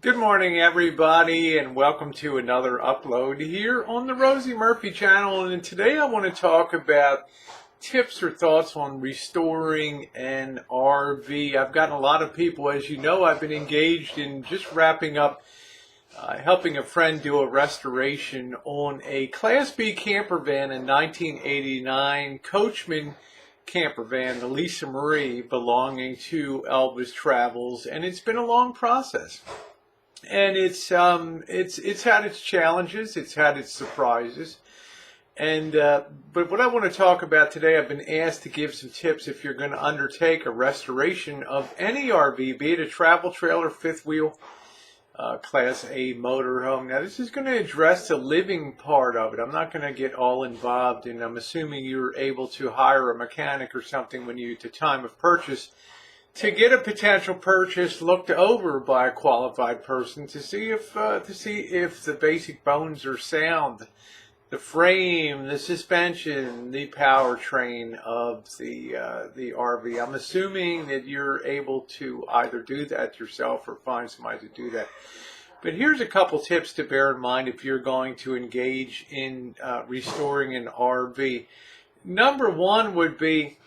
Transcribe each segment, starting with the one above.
Good morning, everybody, and welcome to another upload here on the Rosie Murphy channel. And today I want to talk about tips or thoughts on restoring an RV. I've gotten a lot of people, as you know, I've been engaged in just wrapping up helping a friend do a restoration on a Class B camper van in 1989 Coachman camper van, the Lisa Marie, belonging to Elvis Travels, and it's been a long process. And it's had its challenges, it's had its surprises, and but what I want to talk about today, I've been asked to give some tips if you're going to undertake a restoration of any RV, be it a travel trailer, fifth wheel, Class A motorhome. Now, this is going to address the living part of it. I'm not going to get all involved, and I'm assuming you're able to hire a mechanic or something when you, at the time of purchase, to get a potential purchase looked over by a qualified person to see if the basic bones are sound, the frame, the suspension, the powertrain of the RV. I'm assuming that you're able to either do that yourself or find somebody to do that. But here's a couple tips to bear in mind if you're going to engage in restoring an RV. Number one would be,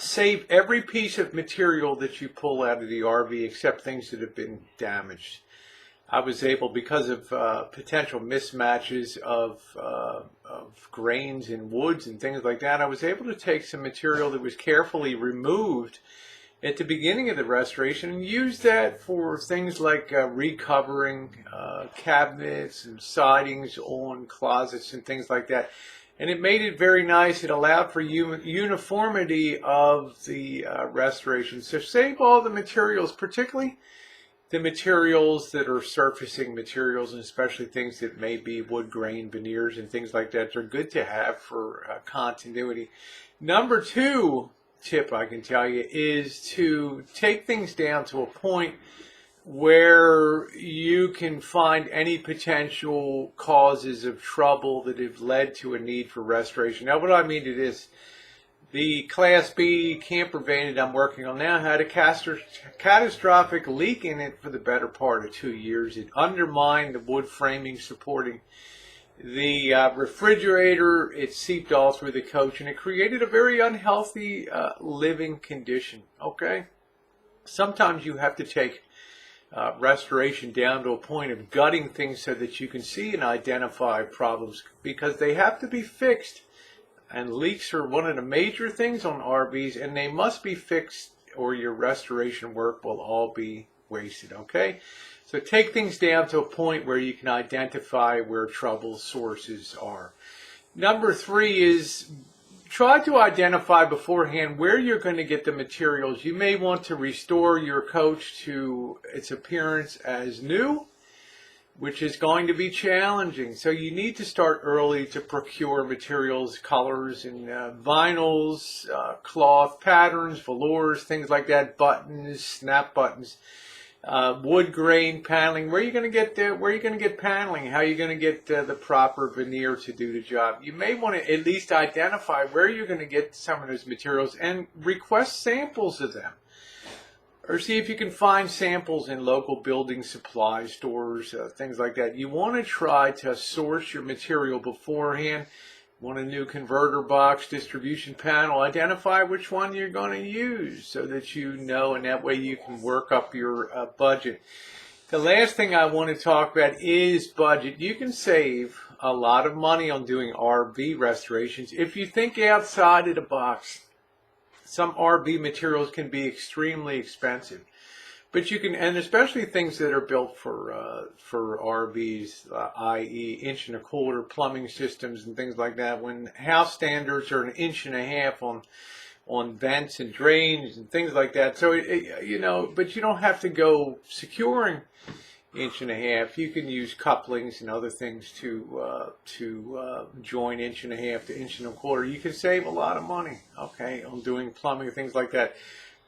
save every piece of material that you pull out of the RV except things that have been damaged. I was able, because of potential mismatches of grains and woods and things like that, I was able to take some material that was carefully removed at the beginning of the restoration and use that for things like recovering cabinets and sidings on closets and things like that. And it made it very nice. It allowed for uniformity of the restoration. So save all the materials, particularly the materials that are surfacing materials, and especially things that may be wood grain, veneers, and things like that. They're good to have for continuity. Number two tip I can tell you is to take things down to a point where you can find any potential causes of trouble that have led to a need for restoration. Now, what I mean to this, the Class B camper van that I'm working on now had a catastrophic leak in it for the better part of 2 years. It undermined the wood framing supporting the refrigerator. It seeped all through the coach, and it created a very unhealthy living condition. Okay, sometimes you have to take restoration down to a point of gutting things so that you can see and identify problems, because they have to be fixed. And leaks are one of the major things on RVs, and they must be fixed or your restoration work will all be wasted. Okay, so take things down to a point where you can identify where trouble sources are. Number three is, try to identify beforehand where you're going to get the materials. You may want to restore your coach to its appearance as new, which is going to be challenging. So you need to start early to procure materials, colors, and vinyls, cloth patterns, velours, things like that, buttons, snap buttons. Wood grain paneling. Where are you going to get paneling? How are you going to get the proper veneer to do the job? You may want to at least identify where you're going to get some of those materials and request samples of them, or see if you can find samples in local building supply stores, things like that. You want to try to source your material beforehand. Want a new converter box, distribution panel, identify which one you're going to use so that you know, and that way you can work up your budget. The last thing I want to talk about is budget. You can save a lot of money on doing RV restorations if you think outside of the box. Some RV materials can be extremely expensive, but you can, and especially things that are built for RVs, i.e. 1.25" plumbing systems and things like that. When house standards are 1.5" on vents and drains and things like that. So but you don't have to go securing 1.5". You can use couplings and other things to join 1.5" to 1.25". You can save a lot of money, okay, on doing plumbing, things like that.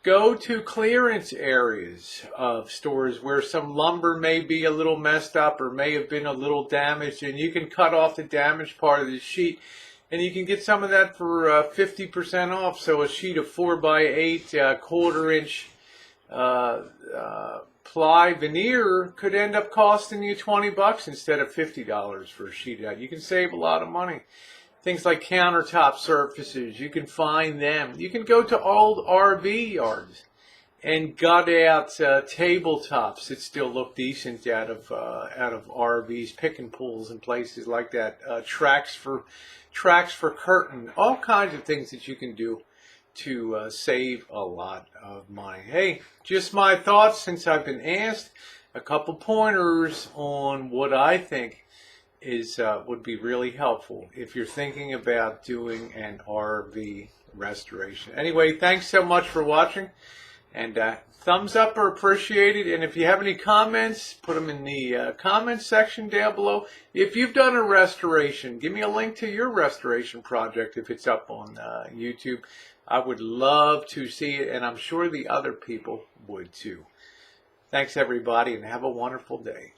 Go to clearance areas of stores where some lumber may be a little messed up or may have been a little damaged, and you can cut off the damaged part of the sheet, and you can get some of that for 50% off. So a sheet of 4x8 1/4" ply veneer could end up costing you 20 bucks instead of $50 for a sheet out. You can save a lot of money. Things like countertop surfaces, you can find them. You can go to old RV yards and gut out tabletops that still look decent out of RVs, picking pools and places like that. Tracks for curtain, all kinds of things that you can do to save a lot of money. Hey, just my thoughts since I've been asked. A couple pointers on what I think is would be really helpful if you're thinking about doing an RV restoration. Anyway, thanks so much for watching, and thumbs up are appreciated. And if you have any comments, put them in the comments section down below. If you've done a restoration, give me a link to your restoration project if it's up on YouTube. I would love to see it, and I'm sure the other people would too. Thanks everybody, and have a wonderful day.